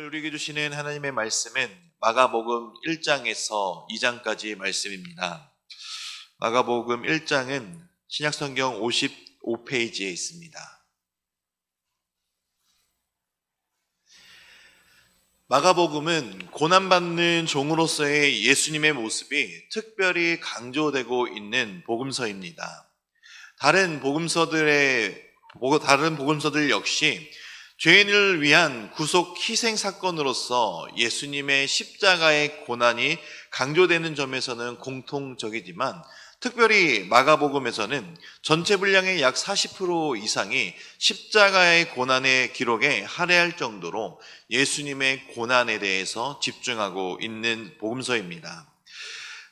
우리에게 주시는 하나님의 말씀은 마가복음 1장에서 2장까지 말씀입니다. 마가복음 1장은 신약성경 55페이지에 있습니다. 마가복음은 고난받는 종으로서의 예수님의 모습이 특별히 강조되고 있는 복음서입니다. 다른 복음서들 역시 죄인을 위한 구속 희생 사건으로서 예수님의 십자가의 고난이 강조되는 점에서는 공통적이지만 특별히 마가복음에서는 전체 분량의 약 40% 이상이 십자가의 고난의 기록에 할애할 정도로 예수님의 고난에 대해서 집중하고 있는 복음서입니다.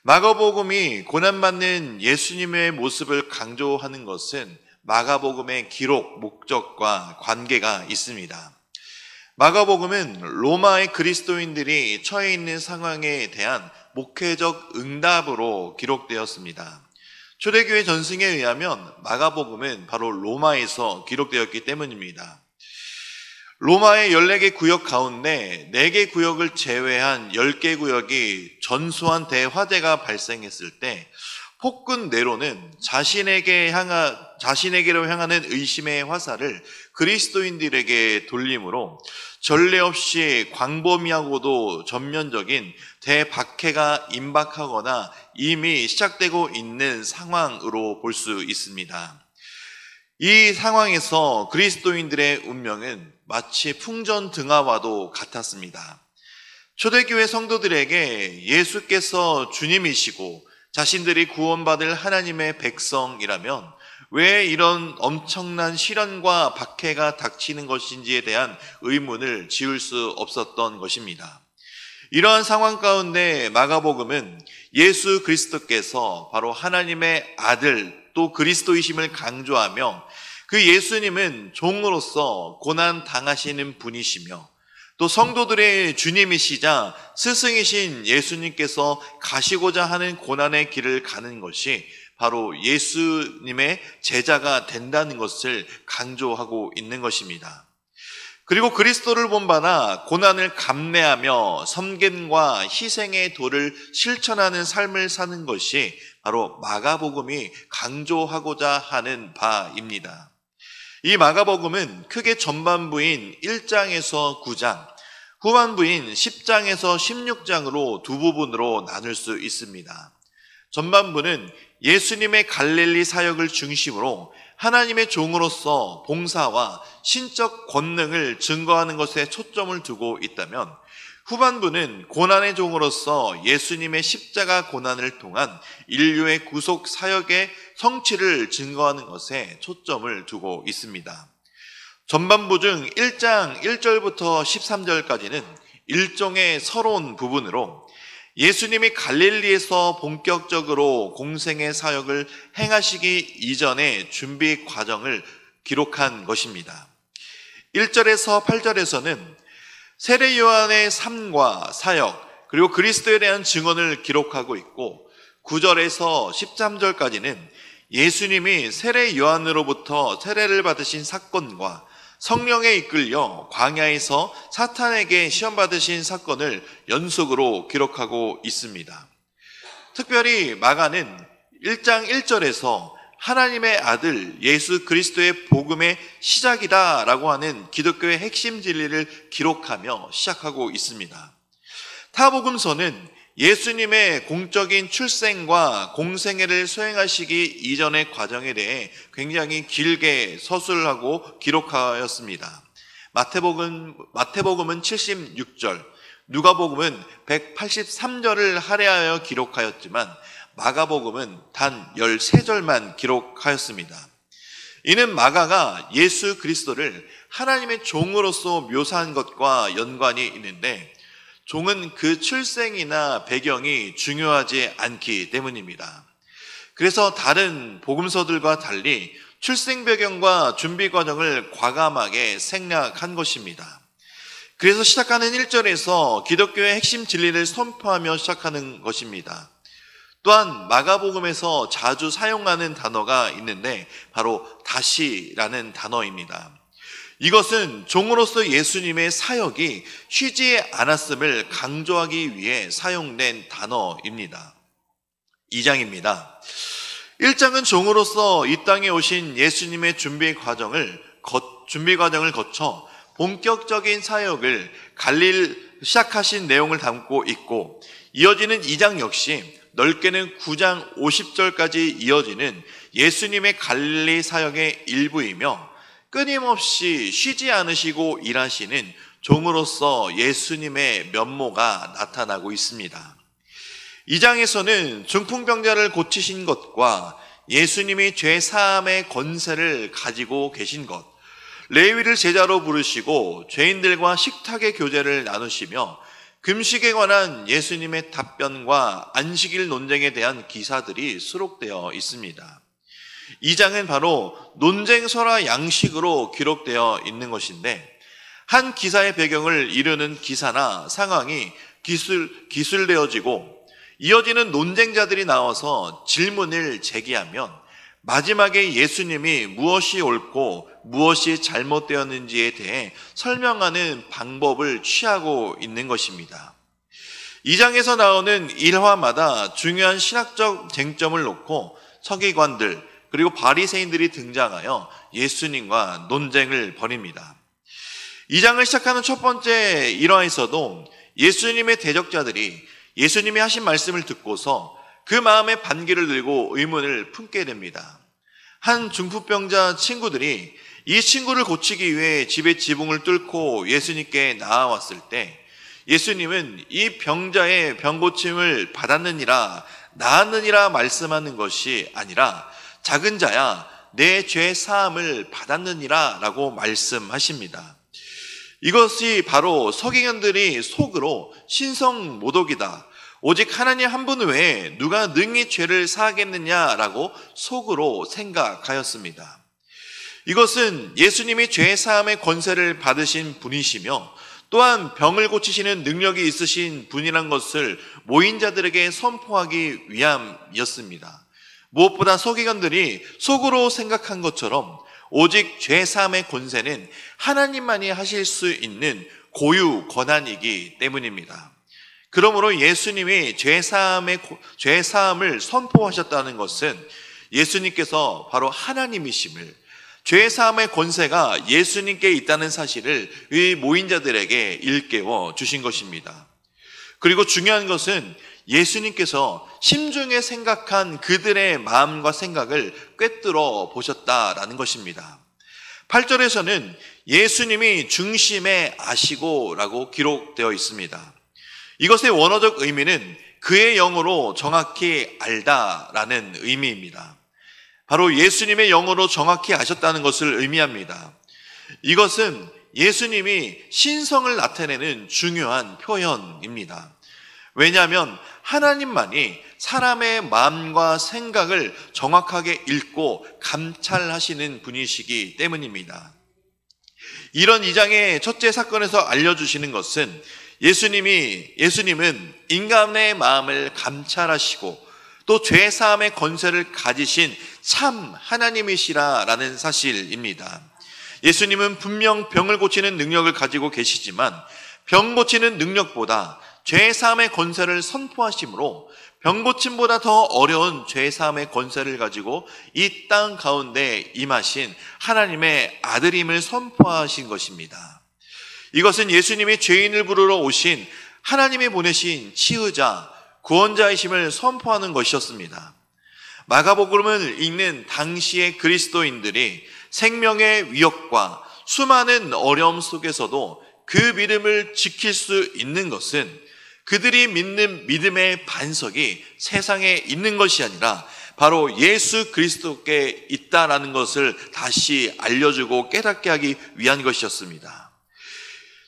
마가복음이 고난받는 예수님의 모습을 강조하는 것은 마가복음의 기록, 목적과 관계가 있습니다. 마가복음은 로마의 그리스도인들이 처해 있는 상황에 대한 목회적 응답으로 기록되었습니다. 초대교회 전승에 의하면 마가복음은 바로 로마에서 기록되었기 때문입니다. 로마의 14개 구역 가운데 4개 구역을 제외한 10개 구역이 전소한 대화재가 발생했을 때 폭군 네로는 자신에게로 향하는 의심의 화살을 그리스도인들에게 돌림으로 전례 없이 광범위하고도 전면적인 대박해가 임박하거나 이미 시작되고 있는 상황으로 볼 수 있습니다. 이 상황에서 그리스도인들의 운명은 마치 풍전등화와도 같았습니다. 초대교회 성도들에게 예수께서 주님이시고 자신들이 구원받을 하나님의 백성이라면 왜 이런 엄청난 시련과 박해가 닥치는 것인지에 대한 의문을 지울 수 없었던 것입니다. 이러한 상황 가운데 마가복음은 예수 그리스도께서 바로 하나님의 아들 또 그리스도이심을 강조하며 그 예수님은 종으로서 고난 당하시는 분이시며 또 성도들의 주님이시자 스승이신 예수님께서 가시고자 하는 고난의 길을 가는 것이 바로 예수님의 제자가 된다는 것을 강조하고 있는 것입니다. 그리고 그리스도를 본받아 고난을 감내하며 섬김과 희생의 도를 실천하는 삶을 사는 것이 바로 마가복음이 강조하고자 하는 바입니다. 이 마가복음은 크게 전반부인 1장에서 9장, 후반부인 10장에서 16장으로 두 부분으로 나눌 수 있습니다. 전반부는 예수님의 갈릴리 사역을 중심으로 하나님의 종으로서 봉사와 신적 권능을 증거하는 것에 초점을 두고 있다면 후반부는 고난의 종으로서 예수님의 십자가 고난을 통한 인류의 구속 사역의 성취를 증거하는 것에 초점을 두고 있습니다. 전반부 중 1장 1절부터 13절까지는 일종의 서론 부분으로 예수님이 갈릴리에서 본격적으로 공생의 사역을 행하시기 이전의 준비 과정을 기록한 것입니다. 1절에서 8절에서는 세례 요한의 삶과 사역 그리고 그리스도에 대한 증언을 기록하고 있고 9절에서 13절까지는 예수님이 세례 요한으로부터 세례를 받으신 사건과 성령에 이끌려 광야에서 사탄에게 시험받으신 사건을 연속으로 기록하고 있습니다. 특별히 마가는 1장 1절에서 하나님의 아들 예수 그리스도의 복음의 시작이다라고 하는 기독교의 핵심 진리를 기록하며 시작하고 있습니다. 타복음서는 예수님의 공적인 출생과 공생애를 수행하시기 이전의 과정에 대해 굉장히 길게 서술하고 기록하였습니다. 마태복음은 76절, 누가복음은 183절을 할애하여 기록하였지만 마가복음은 단 13절만 기록하였습니다. 이는 마가가 예수 그리스도를 하나님의 종으로서 묘사한 것과 연관이 있는데 종은 그 출생이나 배경이 중요하지 않기 때문입니다. 그래서 다른 복음서들과 달리 출생 배경과 준비 과정을 과감하게 생략한 것입니다. 그래서 시작하는 1절에서 기독교의 핵심 진리를 선포하며 시작하는 것입니다. 또한 마가복음에서 자주 사용하는 단어가 있는데 바로 다시라는 단어입니다. 이것은 종으로서 예수님의 사역이 쉬지 않았음을 강조하기 위해 사용된 단어입니다. 2장입니다. 1장은 종으로서 이 땅에 오신 예수님의 준비 과정을 거쳐 본격적인 사역을 시작하신 내용을 담고 있고, 이어지는 2장 역시 넓게는 9장 50절까지 이어지는 예수님의 갈릴리 사역의 일부이며, 끊임없이 쉬지 않으시고 일하시는 종으로서 예수님의 면모가 나타나고 있습니다. 2장에서는 중풍병자를 고치신 것과 예수님이 죄사함의 권세를 가지고 계신 것, 레위를 제자로 부르시고 죄인들과 식탁의 교제를 나누시며 금식에 관한 예수님의 답변과 안식일 논쟁에 대한 기사들이 수록되어 있습니다. 2장은 바로 논쟁서라 양식으로 기록되어 있는 것인데, 한 기사의 배경을 이루는 기사나 상황이 기술되어지고 이어지는 논쟁자들이 나와서 질문을 제기하면 마지막에 예수님이 무엇이 옳고 무엇이 잘못되었는지에 대해 설명하는 방법을 취하고 있는 것입니다. 2장에서 나오는 일화마다 중요한 신학적 쟁점을 놓고 서기관들 그리고 바리새인들이 등장하여 예수님과 논쟁을 벌입니다. 2장을 시작하는 첫 번째 일화에서도 예수님의 대적자들이 예수님이 하신 말씀을 듣고서 그 마음에 반기를 들고 의문을 품게 됩니다. 한 중풍병자 친구들이 이 친구를 고치기 위해 집의 지붕을 뚫고 예수님께 나아왔을 때, 예수님은 이 병자의 병고침을 받았느니라 나았느니라 말씀하는 것이 아니라 작은 자야 내 죄 사함을 받았느니라 라고 말씀하십니다. 이것이 바로 서기관들이 속으로 신성모독이다, 오직 하나님 한 분 외에 누가 능히 죄를 사하겠느냐라고 속으로 생각하였습니다. 이것은 예수님이 죄 사함의 권세를 받으신 분이시며 또한 병을 고치시는 능력이 있으신 분이란 것을 모인 자들에게 선포하기 위함이었습니다. 무엇보다 서기관들이 속으로 생각한 것처럼 오직 죄 사함의 권세는 하나님만이 하실 수 있는 고유 권한이기 때문입니다. 그러므로 예수님이 죄 사함을 선포하셨다는 것은 예수님께서 바로 하나님이심을, 죄 사함의 권세가 예수님께 있다는 사실을 이 모인 자들에게 일깨워 주신 것입니다. 그리고 중요한 것은 예수님께서 심중에 생각한 그들의 마음과 생각을 꿰뚫어 보셨다라는 것입니다. 8절에서는 예수님이 중심에 아시고라고 기록되어 있습니다. 이것의 원어적 의미는 그의 영으로 정확히 알다라는 의미입니다. 바로 예수님의 영으로 정확히 아셨다는 것을 의미합니다. 이것은 예수님이 신성을 나타내는 중요한 표현입니다. 왜냐하면 하나님만이 사람의 마음과 생각을 정확하게 읽고 감찰하시는 분이시기 때문입니다. 이런 2장의 첫째 사건에서 알려주시는 것은 예수님은 인간의 마음을 감찰하시고 또 죄사함의 권세를 가지신 참 하나님이시라라는 사실입니다. 예수님은 분명 병을 고치는 능력을 가지고 계시지만 병 고치는 능력보다 죄사함의 권세를 선포하심으로 병 고침보다 더 어려운 죄사함의 권세를 가지고 이 땅 가운데 임하신 하나님의 아들임을 선포하신 것입니다. 이것은 예수님이 죄인을 부르러 오신 하나님이 보내신 치유자, 구원자이심을 선포하는 것이었습니다. 마가복음을 읽는 당시의 그리스도인들이 생명의 위협과 수많은 어려움 속에서도 그 믿음을 지킬 수 있는 것은 그들이 믿는 믿음의 반석이 세상에 있는 것이 아니라 바로 예수 그리스도께 있다라는 것을 다시 알려주고 깨닫게 하기 위한 것이었습니다.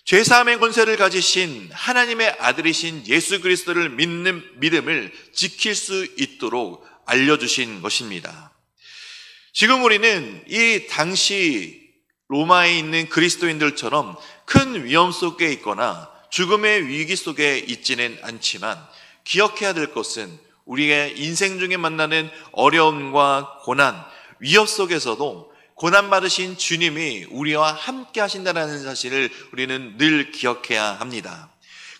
죄사함의 권세를 가지신 하나님의 아들이신 예수 그리스도를 믿는 믿음을 지킬 수 있도록 알려주신 것입니다. 지금 우리는 이 당시 로마에 있는 그리스도인들처럼 큰 위험 속에 있거나 죽음의 위기 속에 있지는 않지만 기억해야 될 것은 우리의 인생 중에 만나는 어려움과 고난, 위협 속에서도 고난받으신 주님이 우리와 함께 하신다는 사실을 우리는 늘 기억해야 합니다.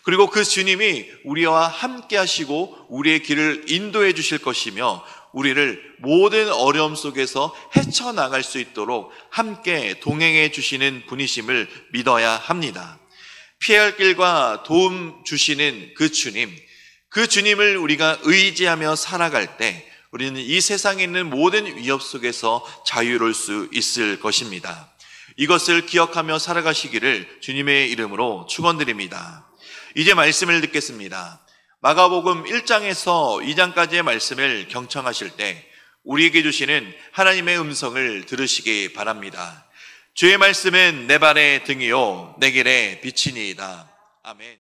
그리고 그 주님이 우리와 함께 하시고 우리의 길을 인도해 주실 것이며 우리를 모든 어려움 속에서 헤쳐나갈 수 있도록 함께 동행해 주시는 분이심을 믿어야 합니다. 피해야 할 길과 도움 주시는 그 주님을 우리가 의지하며 살아갈 때 우리는 이 세상에 있는 모든 위협 속에서 자유로울 수 있을 것입니다. 이것을 기억하며 살아가시기를 주님의 이름으로 축원드립니다. 이제 말씀을 듣겠습니다. 마가복음 1장에서 2장까지의 말씀을 경청하실 때 우리에게 주시는 하나님의 음성을 들으시기 바랍니다. 주의 말씀은 내 발의 등이요 내 길의 빛이니이다. 아멘.